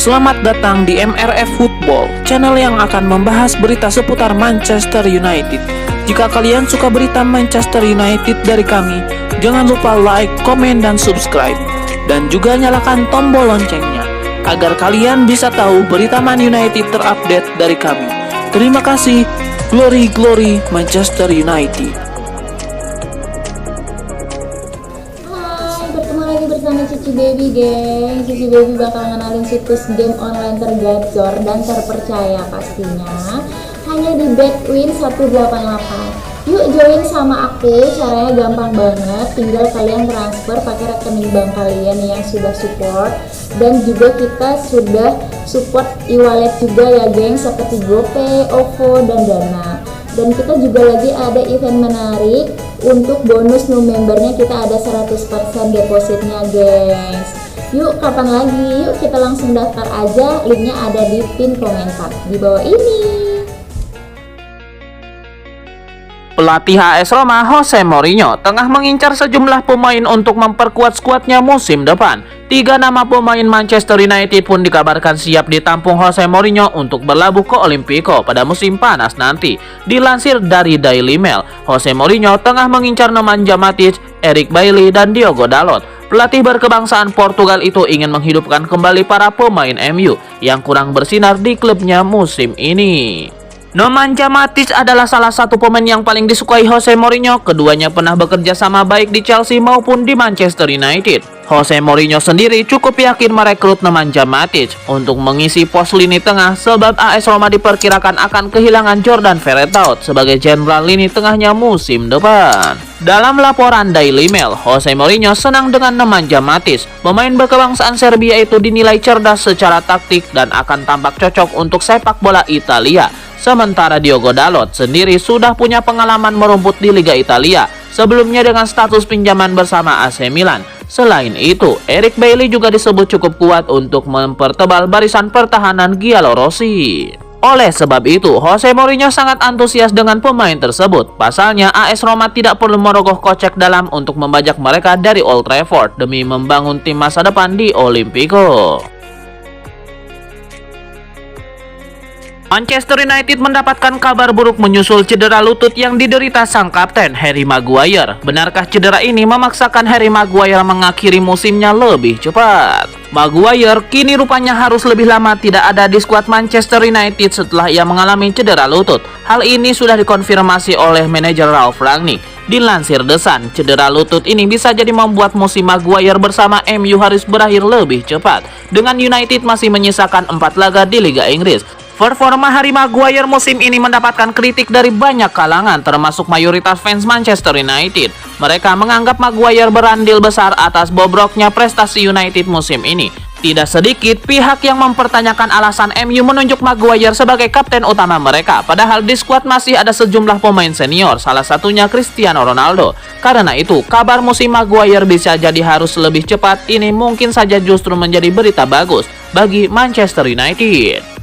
Selamat datang di MRF Football, channel yang akan membahas berita seputar Manchester United. Jika kalian suka berita Manchester United dari kami, jangan lupa like, komen, dan subscribe. Dan juga nyalakan tombol loncengnya, agar kalian bisa tahu berita Man United terupdate dari kami. Terima kasih, Glory Glory Manchester United. Bersama Cici Baby, geng. Cici Baby bakal ngenalin situs game online tergacor dan terpercaya pastinya hanya di Betwin 188. Yuk join sama aku, caranya gampang banget, tinggal kalian transfer pakai rekening bank kalian yang sudah support, dan juga kita sudah support e-wallet juga ya geng, seperti GoPay, OVO, dan Dana. Dan kita juga lagi ada event menarik. Untuk bonus new membernya kita ada 100% depositnya, guys. Yuk, kapan lagi? Yuk kita langsung daftar aja. Linknya ada di pin komentar di bawah ini. Pelatih AS Roma Jose Mourinho tengah mengincar sejumlah pemain untuk memperkuat skuadnya musim depan. 3 nama pemain Manchester United pun dikabarkan siap ditampung Jose Mourinho untuk berlabuh ke Olimpico pada musim panas nanti. Dilansir dari Daily Mail, Jose Mourinho tengah mengincar Nemanja Matic, Eric Bailly, dan Diogo Dalot. Pelatih berkebangsaan Portugal itu ingin menghidupkan kembali para pemain MU yang kurang bersinar di klubnya musim ini. Nemanja Matic adalah salah satu pemain yang paling disukai Jose Mourinho. Keduanya pernah bekerja sama baik di Chelsea maupun di Manchester United. Jose Mourinho sendiri cukup yakin merekrut Nemanja Matic untuk mengisi pos lini tengah, sebab AS Roma diperkirakan akan kehilangan Jordan Veretout sebagai jenderal lini tengahnya musim depan. Dalam laporan Daily Mail, Jose Mourinho senang dengan Nemanja Matic. Pemain berkebangsaan Serbia itu dinilai cerdas secara taktik dan akan tampak cocok untuk sepak bola Italia. Sementara Diogo Dalot sendiri sudah punya pengalaman merumput di Liga Italia, sebelumnya dengan status pinjaman bersama AC Milan. Selain itu, Eric Bailly juga disebut cukup kuat untuk mempertebal barisan pertahanan Giallorossi. Oleh sebab itu, Jose Mourinho sangat antusias dengan pemain tersebut. Pasalnya, AS Roma tidak perlu merogoh kocek dalam untuk membajak mereka dari Old Trafford demi membangun tim masa depan di Olimpico. Manchester United mendapatkan kabar buruk menyusul cedera lutut yang diderita sang kapten Harry Maguire. Benarkah cedera ini memaksakan Harry Maguire mengakhiri musimnya lebih cepat? Maguire kini rupanya harus lebih lama tidak ada di skuad Manchester United setelah ia mengalami cedera lutut. Hal ini sudah dikonfirmasi oleh manajer Ralf Rangnick. Dilansir The Sun, cedera lutut ini bisa jadi membuat musim Maguire bersama MU harus berakhir lebih cepat, dengan United masih menyisakan 4 laga di Liga Inggris. Performa Harry Maguire musim ini mendapatkan kritik dari banyak kalangan, termasuk mayoritas fans Manchester United. Mereka menganggap Maguire berandil besar atas bobroknya prestasi United musim ini. Tidak sedikit pihak yang mempertanyakan alasan MU menunjuk Maguire sebagai kapten utama mereka, padahal di skuad masih ada sejumlah pemain senior, salah satunya Cristiano Ronaldo. Karena itu, kabar musim Maguire bisa jadi harus lebih cepat ini mungkin saja justru menjadi berita bagus bagi Manchester United.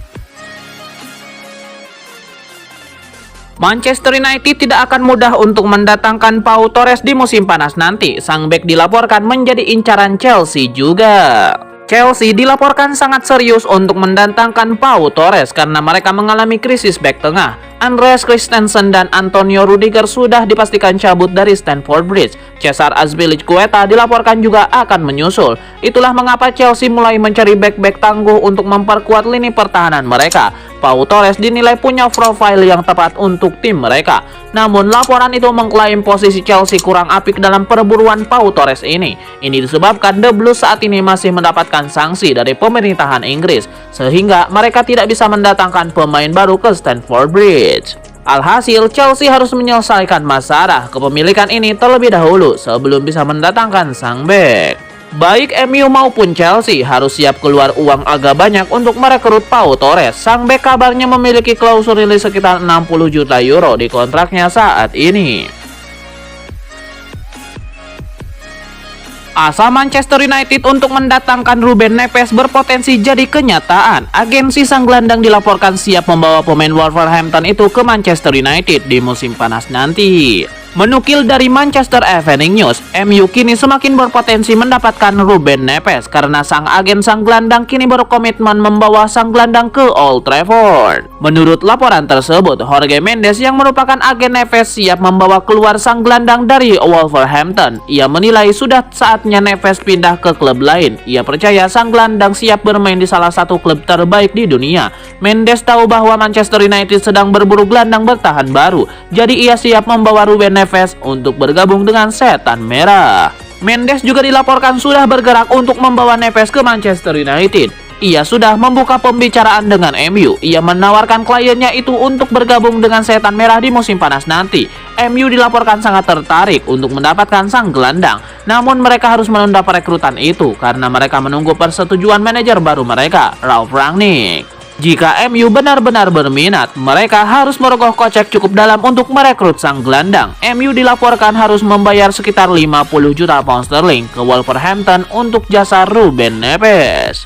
Manchester United tidak akan mudah untuk mendatangkan Pau Torres di musim panas nanti. Sang bek dilaporkan menjadi incaran Chelsea juga. Chelsea dilaporkan sangat serius untuk mendatangkan Pau Torres karena mereka mengalami krisis bek tengah. Andreas Christensen dan Antonio Rudiger sudah dipastikan cabut dari Stamford Bridge. Cesar Azpilicueta dilaporkan juga akan menyusul. Itulah mengapa Chelsea mulai mencari bek-bek tangguh untuk memperkuat lini pertahanan mereka. Pau Torres dinilai punya profil yang tepat untuk tim mereka. Namun laporan itu mengklaim posisi Chelsea kurang apik dalam perburuan Pau Torres ini. Ini disebabkan The Blues saat ini masih mendapatkan sanksi dari pemerintahan Inggris, sehingga mereka tidak bisa mendatangkan pemain baru ke Stamford Bridge. Alhasil, Chelsea harus menyelesaikan masalah kepemilikan ini terlebih dahulu sebelum bisa mendatangkan sang bek. Baik MU maupun Chelsea harus siap keluar uang agak banyak untuk merekrut Pau Torres. Sang bek kabarnya memiliki klausul rilis sekitar 60 juta euro di kontraknya saat ini. Asa Manchester United untuk mendatangkan Ruben Neves berpotensi jadi kenyataan. Agensi sang gelandang dilaporkan siap membawa pemain Wolverhampton itu ke Manchester United di musim panas nanti. Menukil dari Manchester Evening News, MU kini semakin berpotensi mendapatkan Ruben Neves karena sang agen sang gelandang kini berkomitmen membawa sang gelandang ke Old Trafford. Menurut laporan tersebut, Jorge Mendes yang merupakan agen Neves siap membawa keluar sang gelandang dari Wolverhampton. Ia menilai sudah saatnya Neves pindah ke klub lain. Ia percaya sang gelandang siap bermain di salah satu klub terbaik di dunia. Mendes tahu bahwa Manchester United sedang berburu gelandang bertahan baru, jadi ia siap membawa Ruben Neves untuk bergabung dengan Setan Merah. Mendes juga dilaporkan sudah bergerak untuk membawa Neves ke Manchester United. Ia sudah membuka pembicaraan dengan MU. Ia menawarkan kliennya itu untuk bergabung dengan Setan Merah di musim panas nanti. MU dilaporkan sangat tertarik untuk mendapatkan sang gelandang. Namun mereka harus menunda perekrutan itu karena mereka menunggu persetujuan manajer baru mereka, Ralf Rangnick. Jika MU benar-benar berminat, mereka harus merogoh kocek cukup dalam untuk merekrut sang gelandang. MU dilaporkan harus membayar sekitar 50 juta pound sterling ke Wolverhampton untuk jasa Ruben Neves.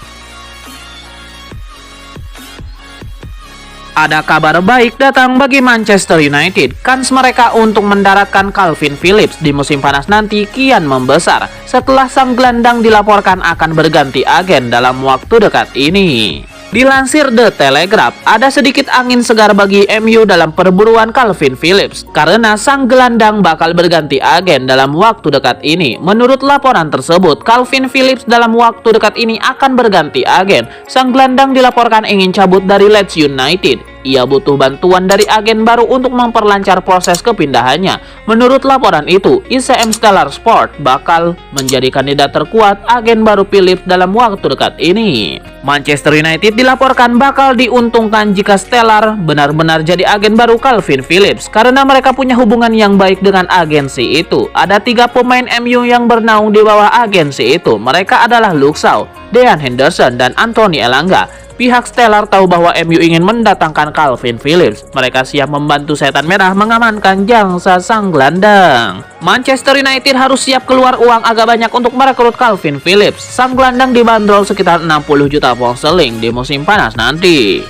Ada kabar baik datang bagi Manchester United. Kans mereka untuk mendaratkan Calvin Phillips di musim panas nanti kian membesar setelah sang gelandang dilaporkan akan berganti agen dalam waktu dekat ini. Dilansir The Telegraph, ada sedikit angin segar bagi MU dalam perburuan Calvin Phillips karena sang gelandang bakal berganti agen dalam waktu dekat ini. Menurut laporan tersebut, Calvin Phillips dalam waktu dekat ini akan berganti agen. Sang gelandang dilaporkan ingin cabut dari Leeds United. Ia butuh bantuan dari agen baru untuk memperlancar proses kepindahannya. Menurut laporan itu, ICM Stellar Sport bakal menjadi kandidat terkuat agen baru Phillips dalam waktu dekat ini. Manchester United dilaporkan bakal diuntungkan jika Stellar benar-benar jadi agen baru Calvin Phillips karena mereka punya hubungan yang baik dengan agensi itu. Ada 3 pemain MU yang bernaung di bawah agensi itu. Mereka adalah Luke Shaw, Dean Henderson, dan Anthony Elanga. Pihak Stellar tahu bahwa MU ingin mendatangkan Calvin Phillips. Mereka siap membantu Setan Merah mengamankan jangsa sang gelandang. Manchester United harus siap keluar uang agak banyak untuk merekrut Calvin Phillips. Sang gelandang dibanderol sekitar 60 juta pound sterling di musim panas nanti.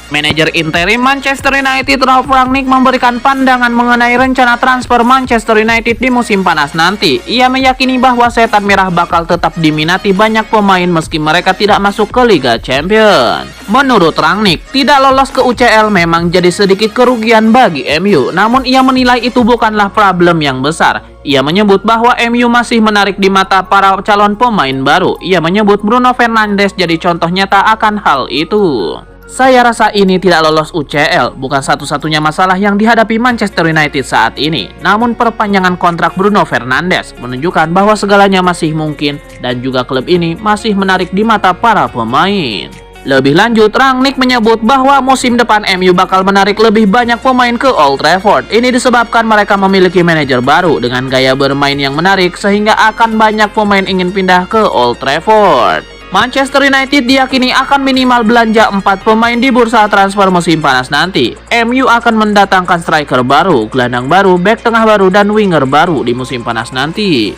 Manajer interim Manchester United Ralf Rangnick memberikan pandangan mengenai rencana transfer Manchester United di musim panas nanti. Ia meyakini bahwa Setan Merah bakal tetap diminati banyak pemain meski mereka tidak masuk ke Liga Champions. Menurut Rangnick, tidak lolos ke UCL memang jadi sedikit kerugian bagi MU, namun ia menilai itu bukanlah problem yang besar. Ia menyebut bahwa MU masih menarik di mata para calon pemain baru. Ia menyebut Bruno Fernandes jadi contoh nyata akan hal itu. Saya rasa ini tidak lolos UCL bukan satu-satunya masalah yang dihadapi Manchester United saat ini. Namun perpanjangan kontrak Bruno Fernandes menunjukkan bahwa segalanya masih mungkin dan juga klub ini masih menarik di mata para pemain. Lebih lanjut, Rangnick menyebut bahwa musim depan MU bakal menarik lebih banyak pemain ke Old Trafford. Ini disebabkan mereka memiliki manajer baru dengan gaya bermain yang menarik sehingga akan banyak pemain ingin pindah ke Old Trafford. Manchester United diyakini akan minimal belanja 4 pemain di bursa transfer musim panas nanti. MU akan mendatangkan striker baru, gelandang baru, bek tengah baru, dan winger baru di musim panas nanti.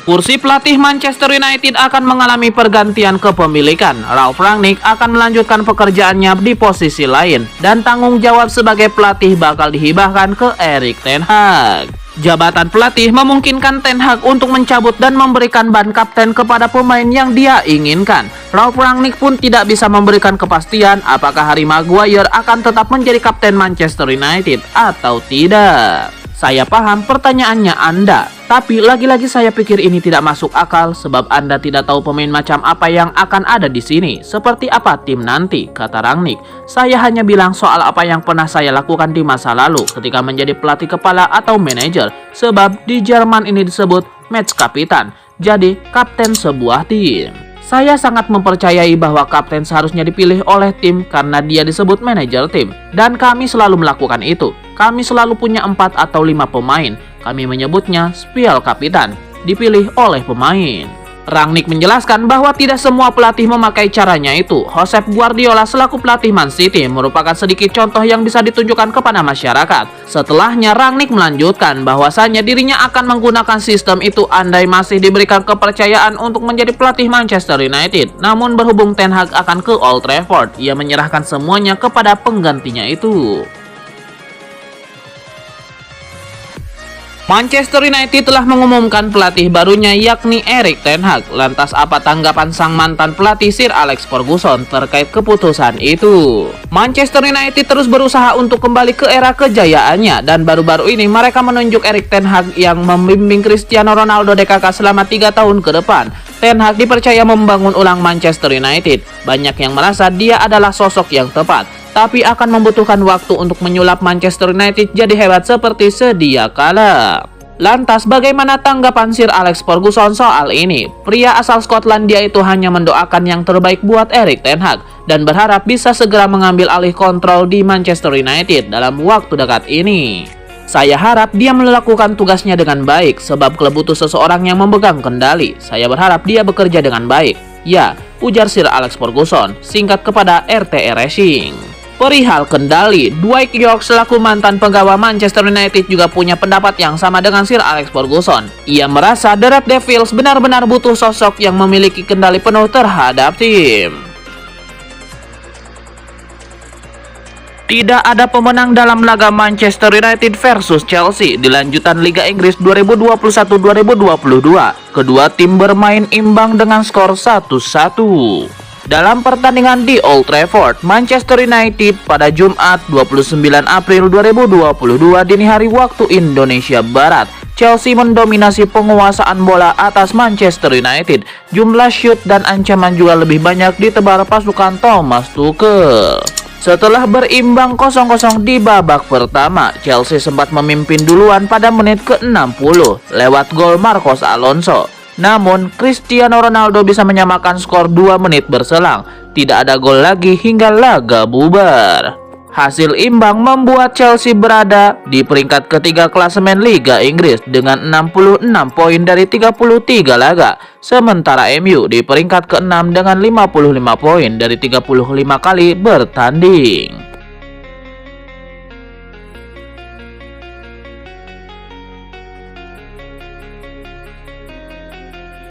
Kursi pelatih Manchester United akan mengalami pergantian kepemilikan. Ralf Rangnick akan melanjutkan pekerjaannya di posisi lain dan tanggung jawab sebagai pelatih bakal dihibahkan ke Erik ten Hag. Jabatan pelatih memungkinkan Ten Hag untuk mencabut dan memberikan ban kapten kepada pemain yang dia inginkan. Ralf Rangnick pun tidak bisa memberikan kepastian apakah Harry Maguire akan tetap menjadi kapten Manchester United atau tidak. Saya paham pertanyaannya Anda, tapi lagi-lagi saya pikir ini tidak masuk akal sebab Anda tidak tahu pemain macam apa yang akan ada di sini. Seperti apa tim nanti, kata Rangnick. Saya hanya bilang soal apa yang pernah saya lakukan di masa lalu ketika menjadi pelatih kepala atau manajer. Sebab di Jerman ini disebut Matchkapitan, jadi kapten sebuah tim. Saya sangat mempercayai bahwa kapten seharusnya dipilih oleh tim karena dia disebut manajer tim. Dan kami selalu melakukan itu. Kami selalu punya 4 atau 5 pemain. Kami menyebutnya Spielkapitan, dipilih oleh pemain. Rangnick menjelaskan bahwa tidak semua pelatih memakai caranya itu. Josep Guardiola selaku pelatih Man City merupakan sedikit contoh yang bisa ditunjukkan kepada masyarakat. Setelahnya Rangnick melanjutkan bahwasannya dirinya akan menggunakan sistem itu andai masih diberikan kepercayaan untuk menjadi pelatih Manchester United. Namun berhubung Ten Hag akan ke Old Trafford, ia menyerahkan semuanya kepada penggantinya itu. Manchester United telah mengumumkan pelatih barunya yakni Erik ten Hag. Lantas apa tanggapan sang mantan pelatih Sir Alex Ferguson terkait keputusan itu? Manchester United terus berusaha untuk kembali ke era kejayaannya dan baru-baru ini mereka menunjuk Erik ten Hag yang membimbing Cristiano Ronaldo DKK selama 3 tahun ke depan. Ten Hag dipercaya membangun ulang Manchester United. Banyak yang merasa dia adalah sosok yang tepat, tapi akan membutuhkan waktu untuk menyulap Manchester United jadi hebat seperti sedia kala. Lantas bagaimana tanggapan Sir Alex Ferguson soal ini? Pria asal Skotlandia itu hanya mendoakan yang terbaik buat Erik ten Hag dan berharap bisa segera mengambil alih kontrol di Manchester United dalam waktu dekat ini. Saya harap dia melakukan tugasnya dengan baik sebab klub butuh seseorang yang memegang kendali. Saya berharap dia bekerja dengan baik. Ya, ujar Sir Alex Ferguson singkat kepada RTE Racing. Perihal kendali, Dwight Yorke selaku mantan penggawa Manchester United juga punya pendapat yang sama dengan Sir Alex Ferguson. Ia merasa The Red Devils benar-benar butuh sosok yang memiliki kendali penuh terhadap tim. Tidak ada pemenang dalam laga Manchester United versus Chelsea di lanjutan Liga Inggris 2021-2022. Kedua tim bermain imbang dengan skor 1-1. Dalam pertandingan di Old Trafford, Manchester United pada Jumat 29 April 2022 dini hari waktu Indonesia Barat, Chelsea mendominasi penguasaan bola atas Manchester United. Jumlah shoot dan ancaman juga lebih banyak ditebar pasukan Thomas Tuchel. Setelah berimbang 0-0 di babak pertama, Chelsea sempat memimpin duluan pada menit ke-60 lewat gol Marcos Alonso. Namun, Cristiano Ronaldo bisa menyamakan skor 2 menit berselang. Tidak ada gol lagi hingga laga bubar. Hasil imbang membuat Chelsea berada di peringkat ketiga klasemen Liga Inggris dengan 66 poin dari 33 laga. Sementara MU di peringkat ke-6 dengan 55 poin dari 35 kali bertanding.